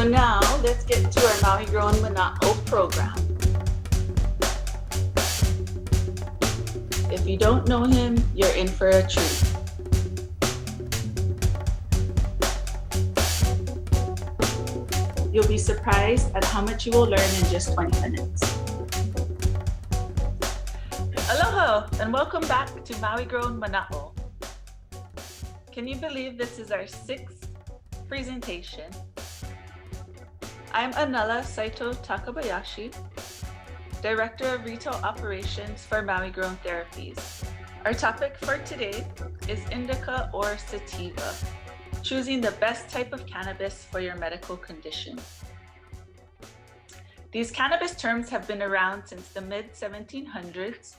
So now let's get to our Maui Grown Manaʻo program. If you don't know him, you're in for a treat. You'll be surprised at how much you will learn in just 20 minutes. Aloha and welcome back to Maui Grown Manaʻo. Can you believe this is our 6th presentation? I'm Anela Saito Takabayashi, Director of Retail Operations for Maui Grown Therapies. Our topic for today is Indica or Sativa, choosing the best type of cannabis for your medical condition. These cannabis terms have been around since the mid-1700s,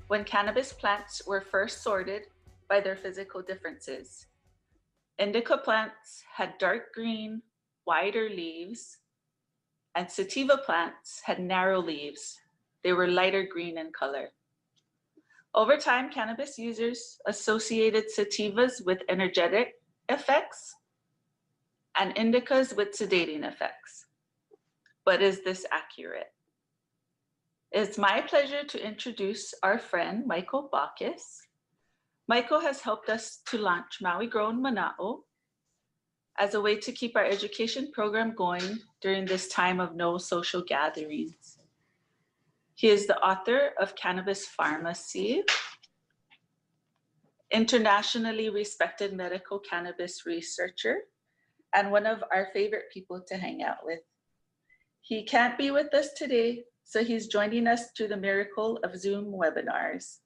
when cannabis plants were first sorted by their physical differences. Indica plants had dark green, wider leaves, and sativa plants had narrow leaves. They were lighter green in color. Over time, cannabis users associated sativas with energetic effects and indicas with sedating effects. But is this accurate? It's my pleasure to introduce our friend, Michael Bacchus. Michael has helped us to launch Maui Grown Manaʻo as a way to keep our education program going during this time of no social gatherings. He is the author of Cannabis Pharmacy, internationally respected medical cannabis researcher, and one of our favorite people to hang out with. He can't be with us today, so he's joining us through the miracle of Zoom webinars.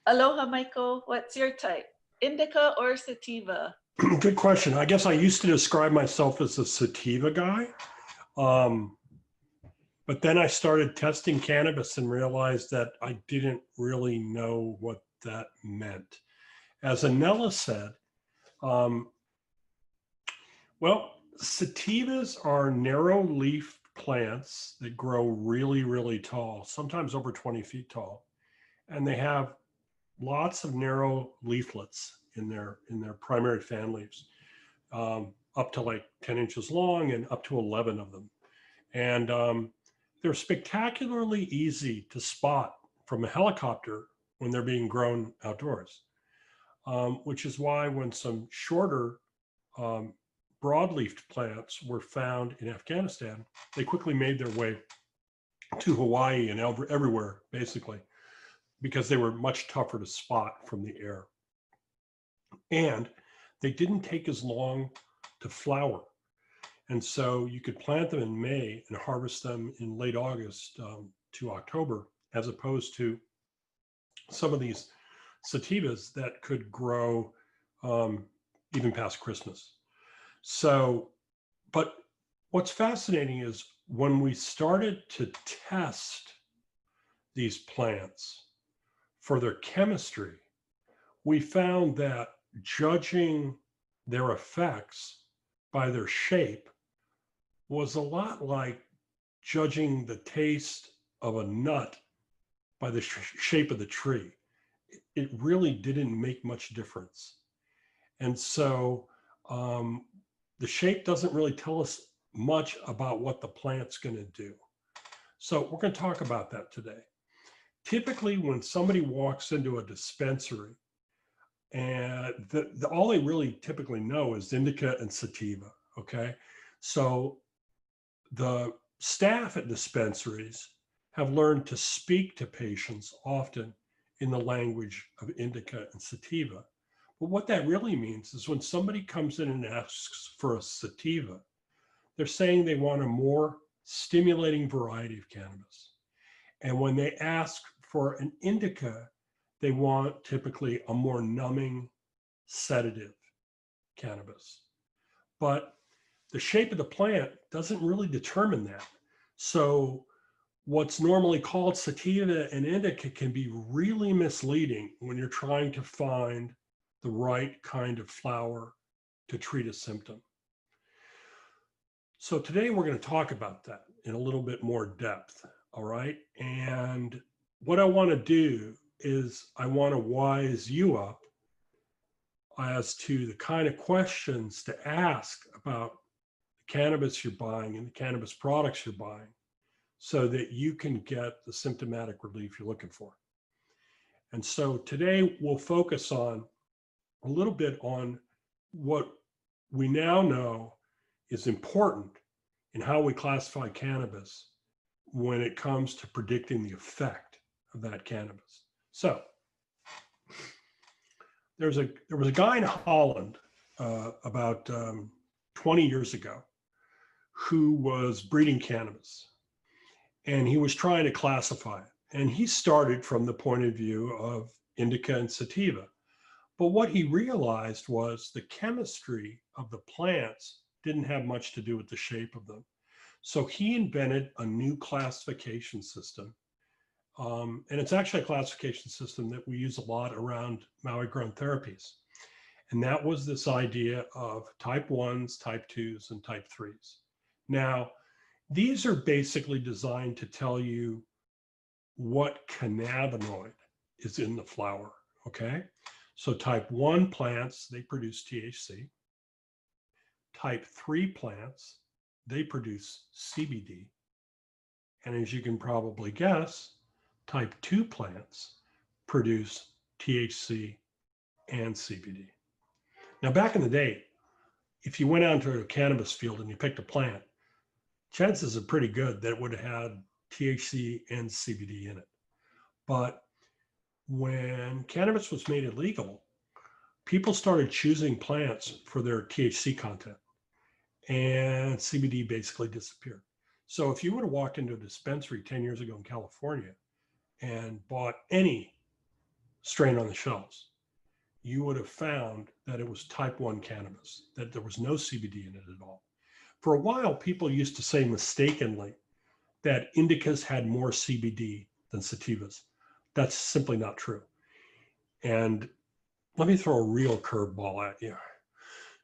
Aloha, Michael. What's your type? Indica or sativa? Good question. I guess I used to describe myself as a sativa guy. But then I started testing cannabis and realized that I didn't really know what that meant. As Anela said, well, sativas are narrow leaf plants that grow really, really tall, sometimes over 20 feet tall. And they have lots of narrow leaflets in their primary fan leaves, up to like 10 inches long and up to 11 of them. And they're spectacularly easy to spot from a helicopter when they're being grown outdoors, which is why when some shorter broadleafed plants were found in Afghanistan, they quickly made their way to Hawaii and everywhere, basically, because they were much tougher to spot from the air. And they didn't take as long to flower. And so you could plant them in May and harvest them in late August to October, as opposed to some of these sativas that could grow even past Christmas. So, but what's fascinating is when we started to test these plants for their chemistry, we found that judging their effects by their shape was a lot like judging the taste of a nut by the shape of the tree. It really didn't make much difference. And so the shape doesn't really tell us much about what the plant's going to do. So we're going to talk about that today. Typically, when somebody walks into a dispensary, and all they really typically know is indica and sativa, okay? So the staff at dispensaries have learned to speak to patients often in the language of indica and sativa. But what that really means is when somebody comes in and asks for a sativa, they're saying they want a more stimulating variety of cannabis. And when they ask for an indica, they want typically a more numbing, sedative cannabis. But the shape of the plant doesn't really determine that. So what's normally called sativa and indica can be really misleading when you're trying to find the right kind of flower to treat a symptom. So today we're going to talk about that in a little bit more depth, all right? And what I want to do is I want to wise you up as to the kind of questions to ask about cannabis you're buying and the cannabis products you're buying so that you can get the symptomatic relief you're looking for. And so today we'll focus on a little bit on what we now know is important in how we classify cannabis when it comes to predicting the effect of that cannabis. So there was a guy in Holland about 20 years ago who was breeding cannabis, and he was trying to classify it. And he started from the point of view of Indica and Sativa. But what he realized was the chemistry of the plants didn't have much to do with the shape of them. So he invented a new classification system. And it's actually a classification system that we use a lot around Maui grown therapies. And that was this idea of type 1s, type 2s, and type 3s. Now, these are basically designed to tell you what cannabinoid is in the flower, okay? So type 1 plants, they produce THC. Type 3 plants, they produce CBD. And as you can probably guess, type 2 plants produce THC and CBD. Now, back in the day, if you went out into a cannabis field and you picked a plant, chances are pretty good that it would have had THC and CBD in it. But when cannabis was made illegal, people started choosing plants for their THC content, and CBD basically disappeared. So if you would have walked into a dispensary 10 years ago in California and bought any strain on the shelves, you would have found that it was type 1 cannabis, that there was no CBD in it at all. For a while, people used to say mistakenly that indicas had more CBD than sativas. That's simply not true. And let me throw a real curveball at you.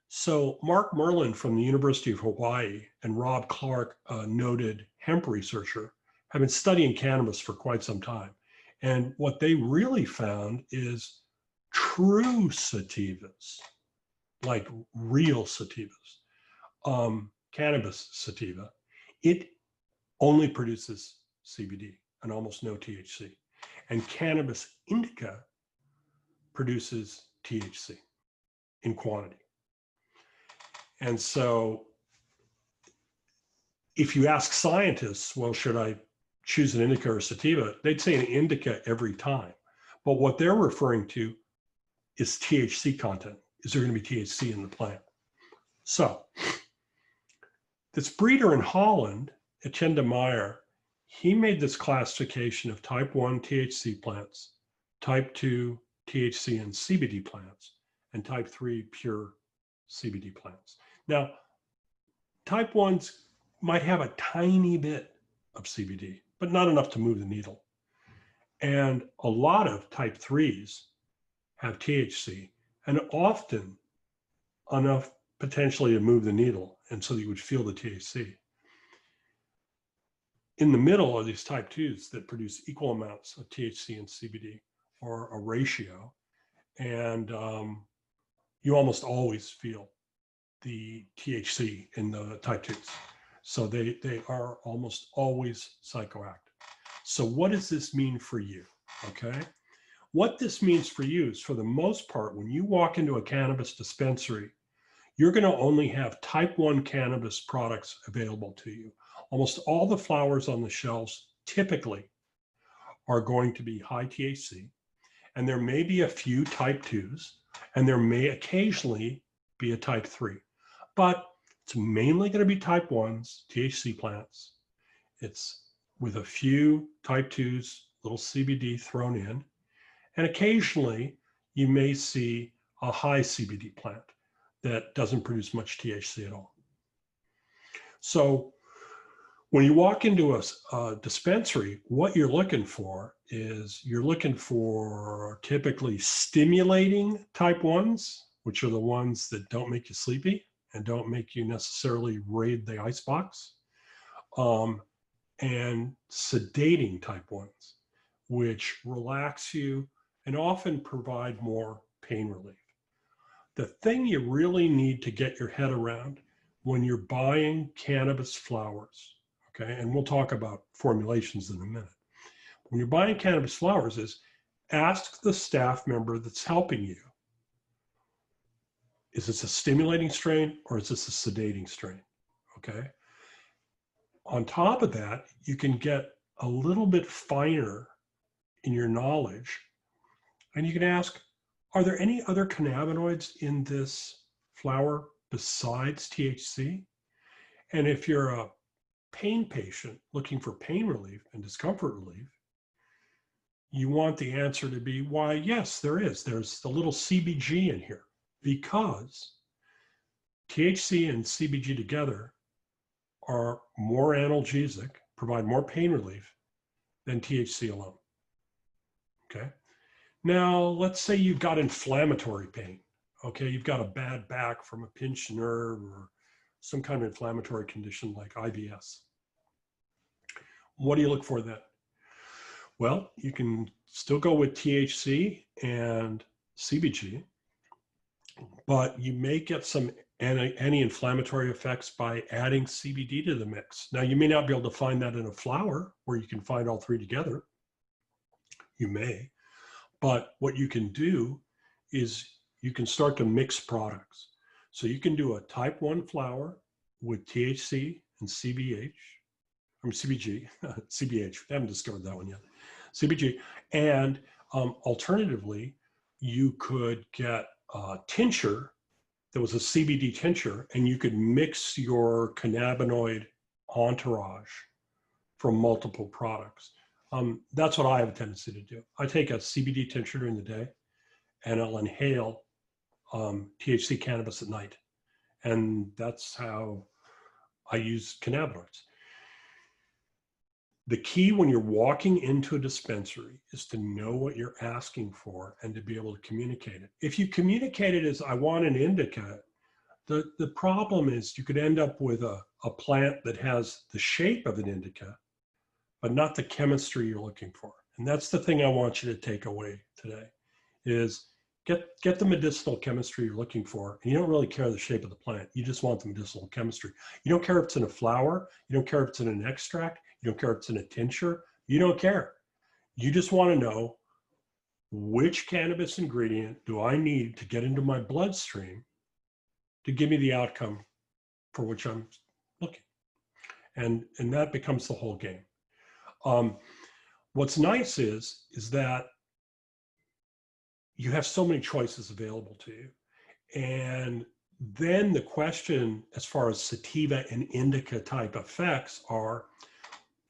So Mark Merlin from the University of Hawaii and Rob Clark, a noted hemp researcher, have been studying cannabis for quite some time. And what they really found is true sativas, like real sativas, cannabis sativa, it only produces CBD and almost no THC. And cannabis indica produces THC in quantity. And so if you ask scientists, well, should I choose an indica or sativa? They'd say an indica every time. But what they're referring to is THC content. Is there going to be THC in the plant? So this breeder in Holland, Etienne Meyer, he made this classification of type 1 THC plants, type 2 THC and CBD plants, and type 3 pure CBD plants. Now, type 1s might have a tiny bit of CBD, but not enough to move the needle. And a lot of type 3s have THC, and often enough potentially to move the needle, and so you would feel the THC. In the middle are these type 2s that produce equal amounts of THC and CBD, or a ratio, and you almost always feel the THC in the type 2s. So they are almost always psychoactive. So what does this mean for you? Okay. What this means for you is, for the most part, when you walk into a cannabis dispensary, you're going to only have type 1 cannabis products available to you. Almost all the flowers on the shelves typically are going to be high THC, and there may be a few type 2s, and there may occasionally be a type 3, but it's mainly going to be type 1s, THC plants. It's with a few type 2s, little CBD thrown in, and occasionally you may see a high CBD plant that doesn't produce much THC at all. So when you walk into a dispensary, what you're looking for is you're looking for typically stimulating type 1s, which are the ones that don't make you sleepy and don't make you necessarily raid the icebox, and sedating type 1s, which relax you and often provide more pain relief. The thing you really need to get your head around when you're buying cannabis flowers, okay, and we'll talk about formulations in a minute. When you're buying cannabis flowers is ask the staff member that's helping you, is this a stimulating strain or is this a sedating strain? Okay. On top of that, you can get a little bit finer in your knowledge, and you can ask, are there any other cannabinoids in this flower besides THC? And if you're a pain patient looking for pain relief and discomfort relief, you want the answer to be, why, yes, there is. There's the little CBG in here, because THC and CBG together are more analgesic, provide more pain relief than THC alone. Okay. Now, let's say you've got inflammatory pain. Okay. You've got a bad back from a pinched nerve or some kind of inflammatory condition like IBS. What do you look for then? Well, you can still go with THC and CBG, but you may get some anti-inflammatory effects by adding CBD to the mix. Now, you may not be able to find that in a flower where you can find all three together. You may, but what you can do is you can start to mix products. So you can do a type 1 flower with THC and CBG, CBH, I haven't discovered that one yet, CBG, and alternatively, you could get a tincture that was a CBD tincture, and you could mix your cannabinoid entourage from multiple products. That's what I have a tendency to do. I take a CBD tincture during the day, and I'll inhale THC cannabis at night. And that's how I use cannabinoids. The key when you're walking into a dispensary is to know what you're asking for and to be able to communicate it. If you communicate it as, I want an indica, the problem is you could end up with a plant that has the shape of an indica, but not the chemistry you're looking for. And that's the thing I want you to take away today is get the medicinal chemistry you're looking for. And you don't really care the shape of the plant. You just want the medicinal chemistry. You don't care if it's in a flower. You don't care if it's in an extract. You don't care if it's in a tincture. You don't care. You just want to know which cannabis ingredient do I need to get into my bloodstream to give me the outcome for which I'm looking. And that becomes the whole game. What's nice is that you have so many choices available to you. And then the question as far as sativa and indica type effects are,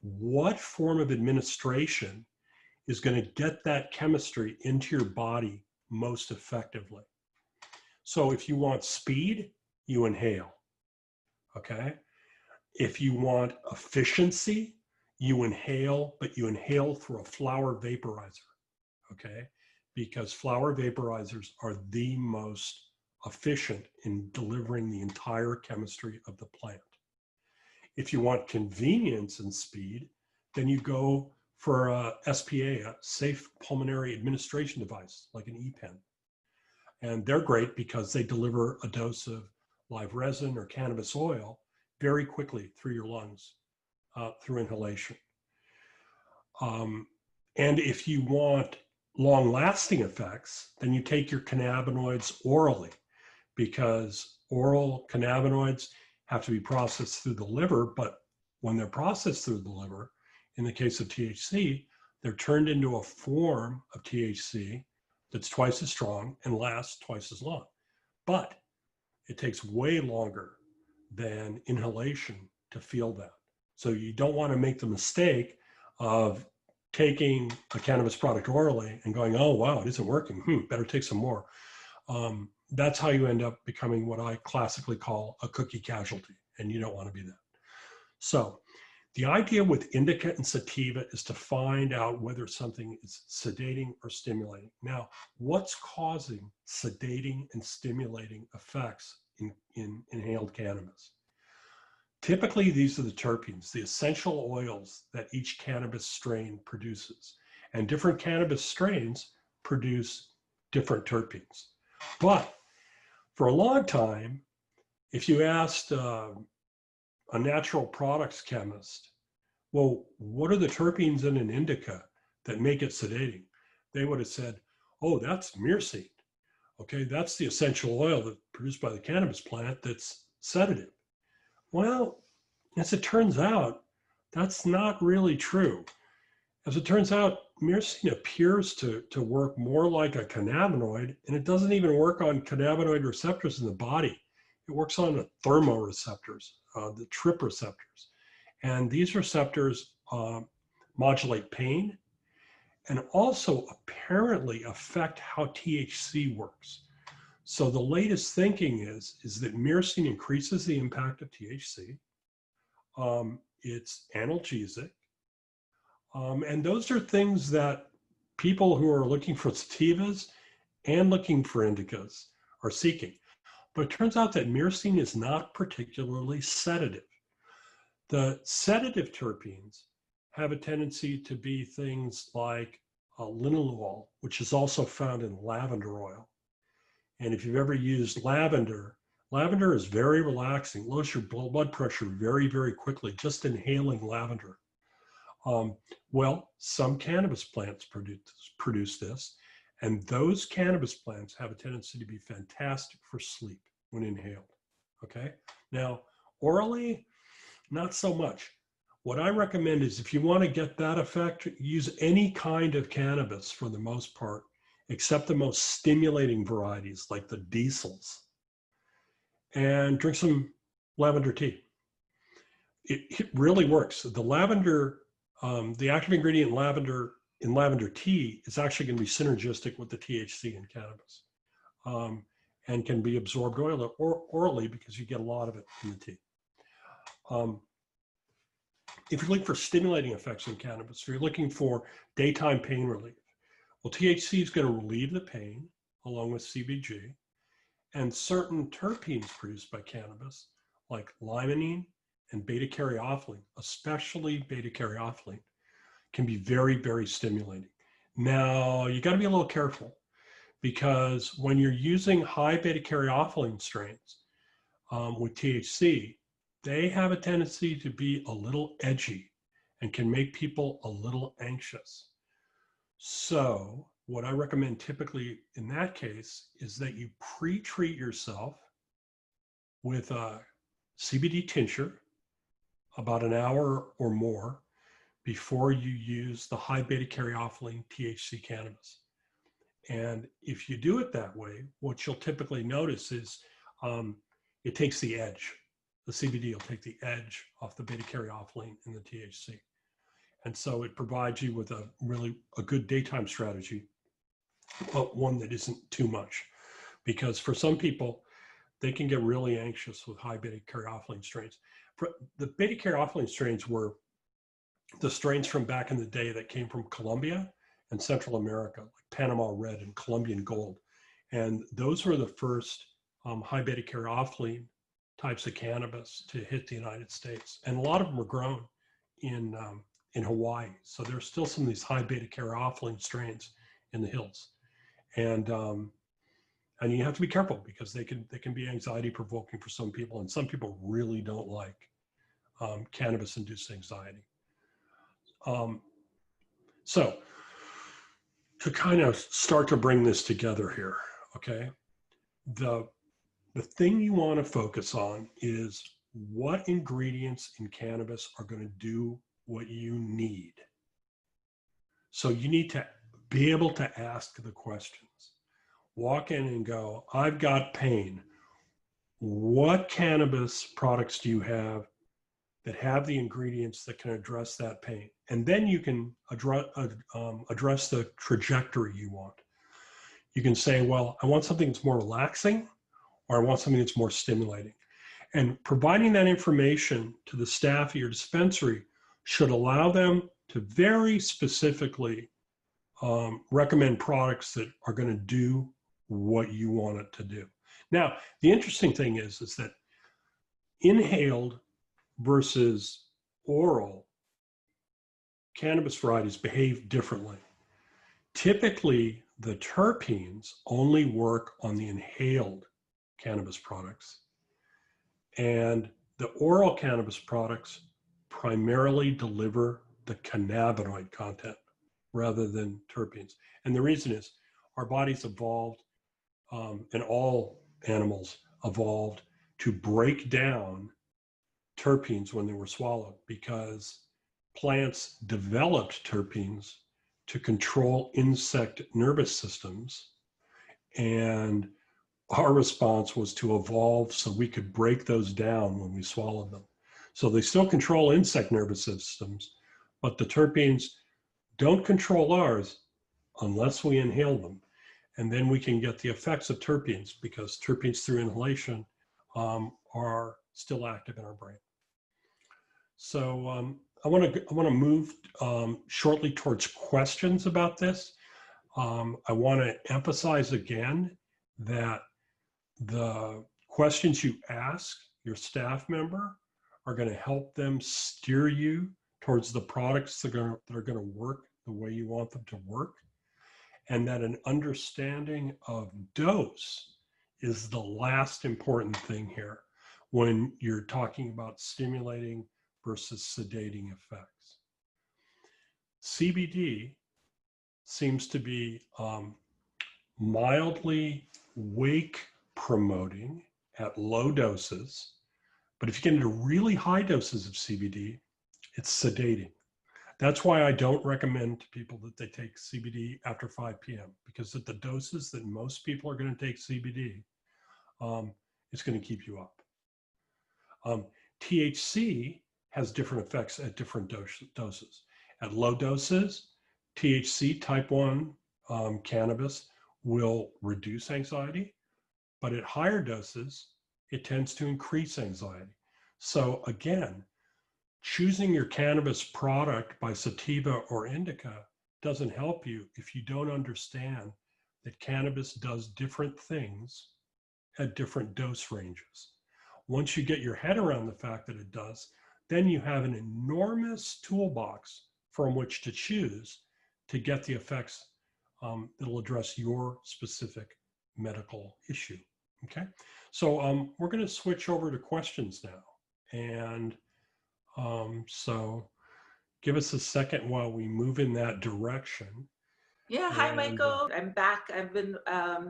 what form of administration is going to get that chemistry into your body most effectively? So if you want speed, you inhale, okay? If you want efficiency, you inhale, but you inhale through a flower vaporizer, okay? Because flower vaporizers are the most efficient in delivering the entire chemistry of the plant. If you want convenience and speed, then you go for a SPA, a safe pulmonary administration device, like an EPEN. And they're great because they deliver a dose of live resin or cannabis oil very quickly through your lungs, through inhalation. And if you want long-lasting effects, then you take your cannabinoids orally, because oral cannabinoids have to be processed through the liver, but when they're processed through the liver, in the case of THC, they're turned into a form of THC that's twice as strong and lasts twice as long. But it takes way longer than inhalation to feel that. So you don't want to make the mistake of taking a cannabis product orally and going, oh, wow, it isn't working. Better take some more. That's how you end up becoming what I classically call a cookie casualty, and you don't want to be that. So the idea with indica and sativa is to find out whether something is sedating or stimulating. Now, what's causing sedating and stimulating effects in inhaled cannabis? Typically, these are the terpenes, the essential oils that each cannabis strain produces. And different cannabis strains produce different terpenes. But for a long time, If you asked a natural products chemist, well, what are the terpenes in an indica that make it sedating? They would have said, oh, that's myrcene. Okay, that's the essential oil that's produced by the cannabis plant that's sedative. Well, as it turns out, that's not really true. As it turns out, myrcene appears to work more like a cannabinoid, and it doesn't even work on cannabinoid receptors in the body. It works on the thermoreceptors, the TRP receptors. And these receptors modulate pain and also apparently affect how THC works. So the latest thinking is that myrcene increases the impact of THC. It's analgesic. And those are things that people who are looking for sativas and looking for indicas are seeking. But it turns out that myrcene is not particularly sedative. The sedative terpenes have a tendency to be things like linalool, which is also found in lavender oil. And if you've ever used lavender, lavender is very relaxing, lowers your blood pressure very, very quickly, just inhaling lavender. Well, some cannabis plants produce this, and those cannabis plants have a tendency to be fantastic for sleep when inhaled, okay? Now, orally, not so much. What I recommend is if you want to get that effect, use any kind of cannabis for the most part, except the most stimulating varieties like the diesels, and drink some lavender tea. It really works. The lavender, the active ingredient in lavender tea is actually going to be synergistic with the THC in cannabis, and can be absorbed orally because you get a lot of it in the tea. If you're looking for stimulating effects in cannabis, if you're looking for daytime pain relief, well, THC is going to relieve the pain along with CBG, and certain terpenes produced by cannabis, like limonene and beta-caryophyllene, especially beta-caryophyllene, can be very, very stimulating. Now, you got to be a little careful because when you're using high beta-caryophyllene strains with THC, they have a tendency to be a little edgy and can make people a little anxious. So what I recommend typically in that case is that you pre-treat yourself with a CBD tincture about an hour or more before you use the high beta-caryophyllene THC cannabis. And if you do it that way, what you'll typically notice is it takes the edge. The CBD will take the edge off the beta-caryophyllene and the THC. And so it provides you with a good daytime strategy, but one that isn't too much. Because for some people, they can get really anxious with high beta-caryophyllene strains. The beta-caryophyllene strains were the strains from back in the day that came from Colombia and Central America, like Panama Red and Colombian Gold. And those were the first high beta-caryophyllene types of cannabis to hit the United States. And a lot of them were grown in Hawaii. So there's still some of these high beta-caryophyllene strains in the hills. And you have to be careful because they can be anxiety provoking for some people, and some people really don't like cannabis-induced anxiety. So to kind of start to bring this together here, okay, the thing you want to focus on is what ingredients in cannabis are going to do what you need. So you need to be able to ask the questions. Walk in and go, I've got pain. What cannabis products do you have that have the ingredients that can address that pain? And then you can address the trajectory you want. You can say, well, I want something that's more relaxing, or I want something that's more stimulating. And providing that information to the staff at your dispensary should allow them to very specifically recommend products that are going to do what you want it to do. Now, the interesting thing is that inhaled versus oral cannabis varieties behave differently. Typically, the terpenes only work on the inhaled cannabis products, And the oral cannabis products primarily deliver the cannabinoid content rather than terpenes. And the reason is our bodies evolved, and all animals evolved to break down terpenes when they were swallowed, because plants developed terpenes to control insect nervous systems. And our response was to evolve so we could break those down when we swallowed them. So they still control insect nervous systems, but the terpenes don't control ours unless we inhale them. And then we can get the effects of terpenes, because terpenes through inhalation are still active in our brain. So I want to move shortly towards questions about this. I want to emphasize again that the questions you ask your staff member are going to help them steer you towards the products that are going to work the way you want them to work, and that an understanding of dose is the last important thing here when you're talking about stimulating versus sedating effects. CBD seems to be mildly wake promoting at low doses, but if you get into really high doses of CBD, it's sedating. That's why I don't recommend to people that they take CBD after 5 p.m. because at the doses that most people are going to take CBD, it's going to keep you up. THC has different effects at different doses. At low doses, THC type 1 cannabis will reduce anxiety, but at higher doses, it tends to increase anxiety. So again, choosing your cannabis product by Sativa or Indica doesn't help you if you don't understand that cannabis does different things at different dose ranges. Once you get your head around the fact that it does, then you have an enormous toolbox from which to choose to get the effects that'll address your specific medical issue. Okay, so we're going to switch over to questions now. And so give us a second while we move in that direction. Yeah, hi, Michael. I'm back. I've been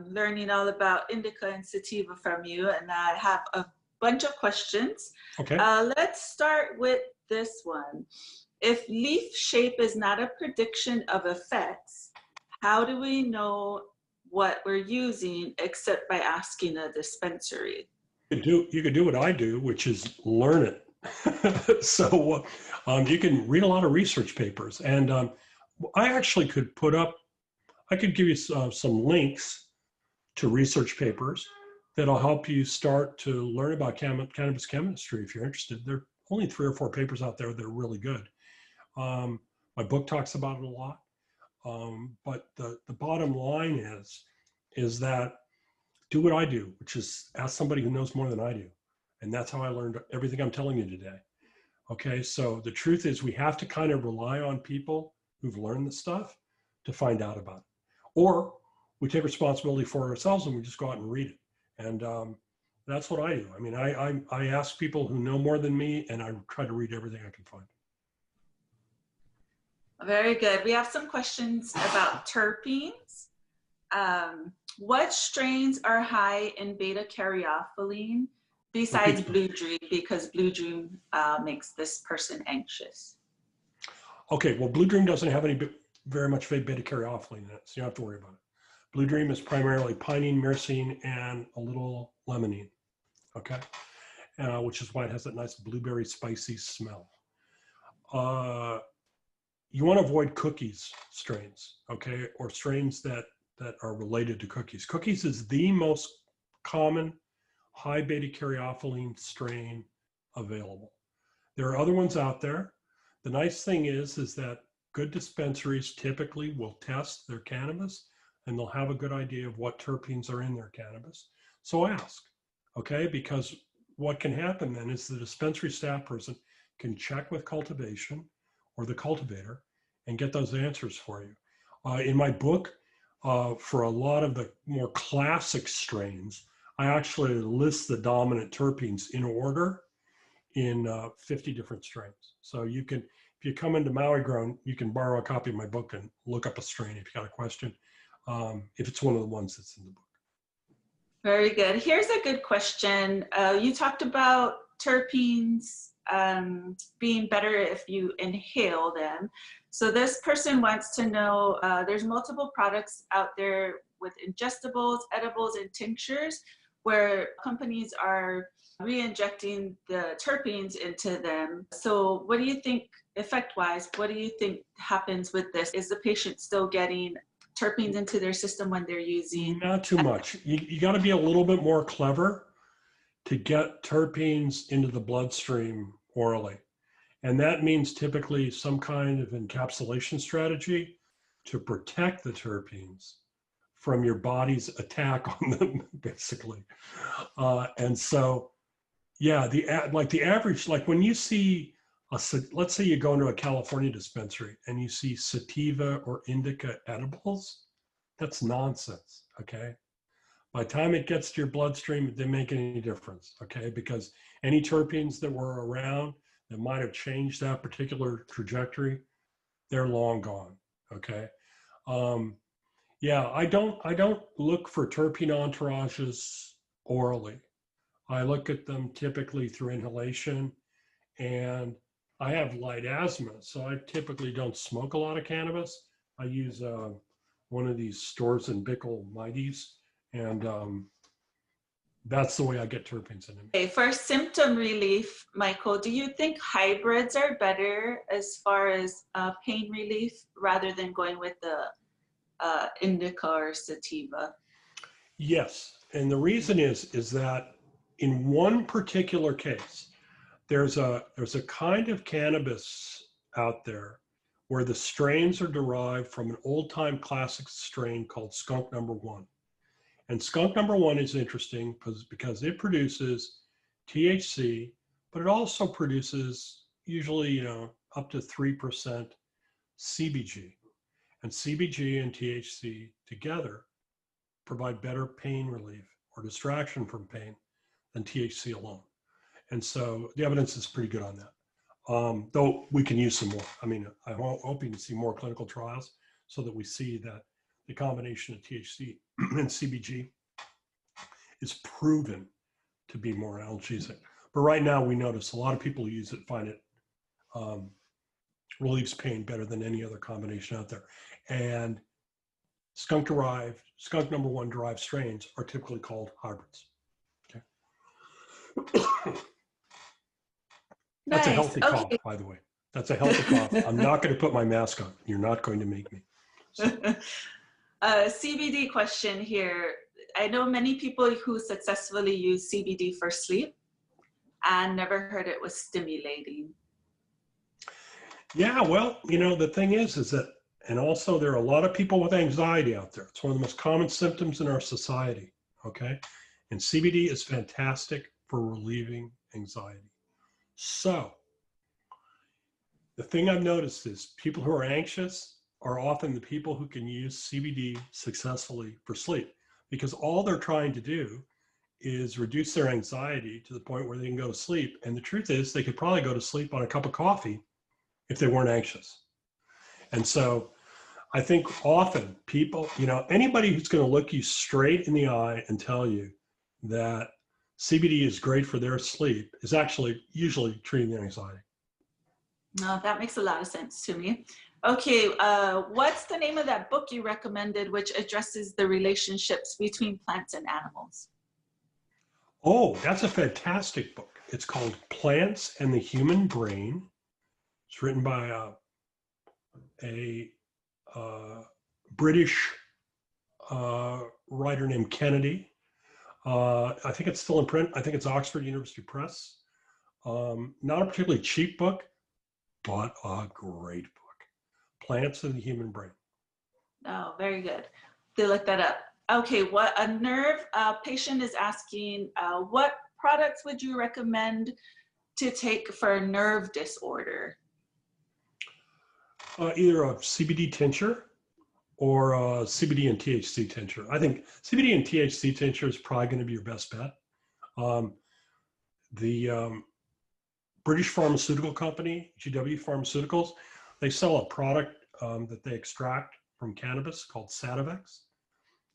learning all about Indica and Sativa from you, and I have a bunch of questions. Okay. Let's start with this one. If leaf shape is not a prediction of effects, how do we know what we're using except by asking a dispensary? You could do what I do, which is learn it. So you can read a lot of research papers, and I actually could put up, I could give you some links to research papers that'll help you start to learn about cannabis chemistry if you're interested. There are only 3 or 4 papers out there that are really good. My book talks about it a lot. But the bottom line is that do what I do, which is ask somebody who knows more than I do. And that's how I learned everything I'm telling you today. Okay, so the truth is we have to kind of rely on people who've learned the stuff to find out about it. Or we take responsibility for ourselves and we just go out and read it. And that's what I do. I mean, I ask people who know more than me, and I try to read everything I can find. Very good. We have some questions about terpenes. What strains are high in beta-caryophyllene besides Blue Dream, because Blue Dream makes this person anxious? Okay, well, Blue Dream doesn't have very much beta-caryophyllene in it, so you don't have to worry about it. Blue Dream is primarily pinene, myrcene, and a little limonene, okay? Which is why it has that nice blueberry spicy smell. You want to avoid cookies strains, okay? Or strains that are related to cookies. Cookies is the most common high beta-caryophyllene strain available. There are other ones out there. The nice thing is that good dispensaries typically will test their cannabis and they'll have a good idea of what terpenes are in their cannabis. So ask, okay? Because what can happen then is the dispensary staff person can check with cultivation or the cultivator and get those answers for you. In my book, for a lot of the more classic strains, I actually list the dominant terpenes in order in 50 different strains. So you can, if you come into Maui Grown, you can borrow a copy of my book and look up a strain if you got a question, if it's one of the ones that's in the book. Very good. Here's a good question. You talked about terpenes being better if you inhale them. So this person wants to know, there's multiple products out there with ingestibles, edibles, and tinctures where companies are re-injecting the terpenes into them. So what do you think, effect-wise, what do you think happens with this? Is the patient still getting terpenes into their system when they're using? Not too much. You got to be a little bit more clever to get terpenes into the bloodstream orally. And that means typically some kind of encapsulation strategy to protect the terpenes from your body's attack on them, basically. And so, yeah, the average, like when you see, let's say you go into a California dispensary and you see Sativa or Indica edibles, that's nonsense, okay? By the time it gets to your bloodstream, it didn't make any difference, okay? Because any terpenes that were around that might have changed that particular trajectory, they're long gone, okay? Yeah, I don't look for terpene entourages orally. I look at them typically through inhalation, and I have light asthma, so I typically don't smoke a lot of cannabis. I use one of these stores in Bickle Mighties, and that's the way I get terpenes in them. Okay, for symptom relief, Michael, do you think hybrids are better as far as pain relief rather than going with the Indica or Sativa? Yes, and the reason is that in one particular case, there's a kind of cannabis out there where the strains are derived from an old-time classic strain called Skunk Number 1. And Skunk Number 1 is interesting because it produces THC, but it also produces usually, up to 3% CBG. And CBG and THC together provide better pain relief or distraction from pain than THC alone. And so the evidence is pretty good on that. Though we can use some more. I mean, I'm hoping to see more clinical trials so that we see that the combination of THC and CBG is proven to be more analgesic. But right now we notice a lot of people who use it find it relieves pain better than any other combination out there. And skunk Number 1 derived strains are typically called hybrids. Okay. That's nice. A healthy cough, by the way. That's a healthy cough. I'm not going to put my mask on. You're not going to make me. So. CBD question here. I know many people who successfully use CBD for sleep and never heard it was stimulating. Yeah, well, the thing is that, and also there are a lot of people with anxiety out there. It's one of the most common symptoms in our society, okay? And CBD is fantastic for relieving anxiety. So the thing I've noticed is people who are anxious are often the people who can use CBD successfully for sleep, because all they're trying to do is reduce their anxiety to the point where they can go to sleep. And the truth is they could probably go to sleep on a cup of coffee if they weren't anxious. And so I think often people, anybody who's going to look you straight in the eye and tell you that CBD is great for their sleep is actually usually treating their anxiety. No, that makes a lot of sense to me. Okay, what's the name of that book you recommended which addresses the relationships between plants and animals? Oh, that's a fantastic book. It's called Plants and the Human Brain. It's written by a British writer named Kennedy. I think it's still in print. I think it's Oxford University Press. Not a particularly cheap book, but a great book. Plants and the Human Brain. Oh, very good. They look that up. Okay, what a nerve patient is asking, what products would you recommend to take for a nerve disorder? Either a CBD tincture or CBD and THC tincture. I think CBD and THC tincture is probably going to be your best bet. The British pharmaceutical company, GW Pharmaceuticals, they sell a product that they extract from cannabis called Sativa.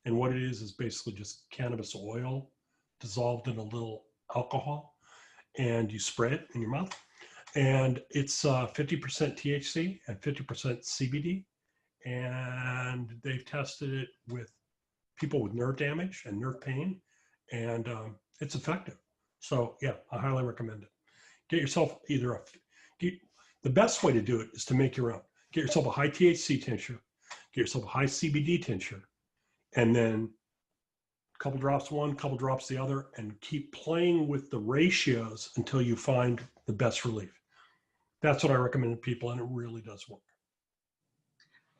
And what it is basically just cannabis oil dissolved in a little alcohol, and you spray it in your mouth. And it's 50% THC and 50% CBD. And they've tested it with people with nerve damage and nerve pain, and it's effective. So yeah, I highly recommend it. Get yourself the best way to do it is to make your own. Get yourself a high THC tincture, get yourself a high CBD tincture, and then a couple drops one, couple drops the other, and keep playing with the ratios until you find the best relief. That's what I recommend to people, and it really does work.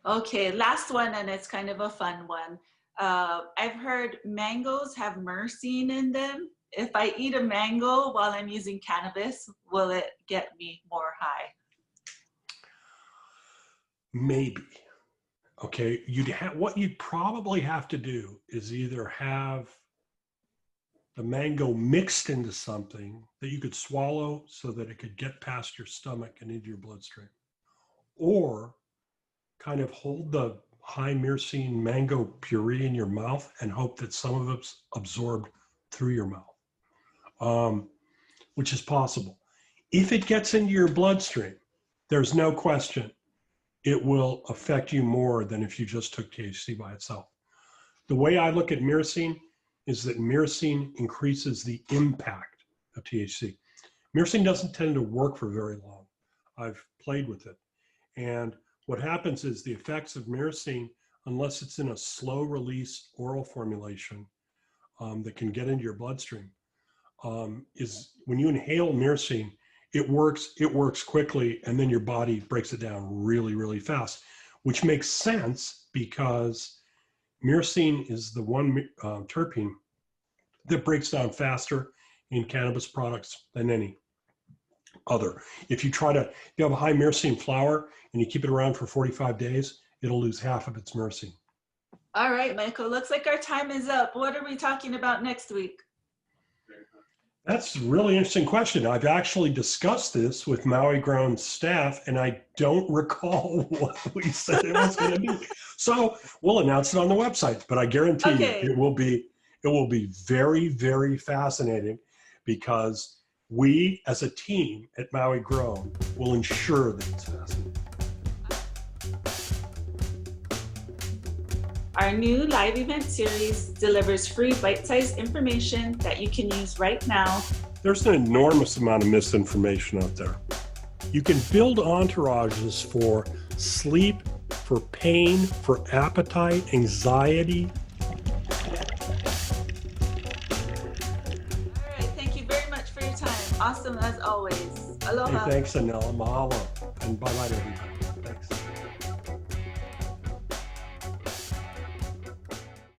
Okay, last one, and it's kind of a fun one. I've heard mangoes have myrcene in them. If I eat a mango while I'm using cannabis, will it get me more high? Maybe. Okay, what you'd probably have to do is either have the mango mixed into something that you could swallow so that it could get past your stomach and into your bloodstream, or kind of hold the high myrcene mango puree in your mouth and hope that some of it's absorbed through your mouth, which is possible. If it gets into your bloodstream, there's no question it will affect you more than if you just took THC by itself. The way I look at myrcene is that myrcene increases the impact of THC. Myrcene doesn't tend to work for very long. I've played with it. And what happens is the effects of myrcene, unless it's in a slow release oral formulation that can get into your bloodstream, is when you inhale myrcene, it works quickly, and then your body breaks it down really, really fast, which makes sense because myrcene is the one terpene that breaks down faster in cannabis products than any other. If you have a high myrcene flower and you keep it around for 45 days, it'll lose half of its myrcene. All right, Michael, looks like our time is up. What are we talking about next week? That's a really interesting question. I've actually discussed this with Maui grown staff, and I don't recall what we said it was going to be. So we'll announce it on the website, but I guarantee you it will be very, very fascinating, because we as a team at Maui Grown will ensure that it's fascinating. Our new live event series delivers free bite-sized information that you can use right now. There's an enormous amount of misinformation out there. You can build entourages for sleep, for pain, for appetite, anxiety. All right, thank you very much for your time. Awesome as always. Aloha. Hey, thanks, Anela. Mahalo. And bye-bye to everybody.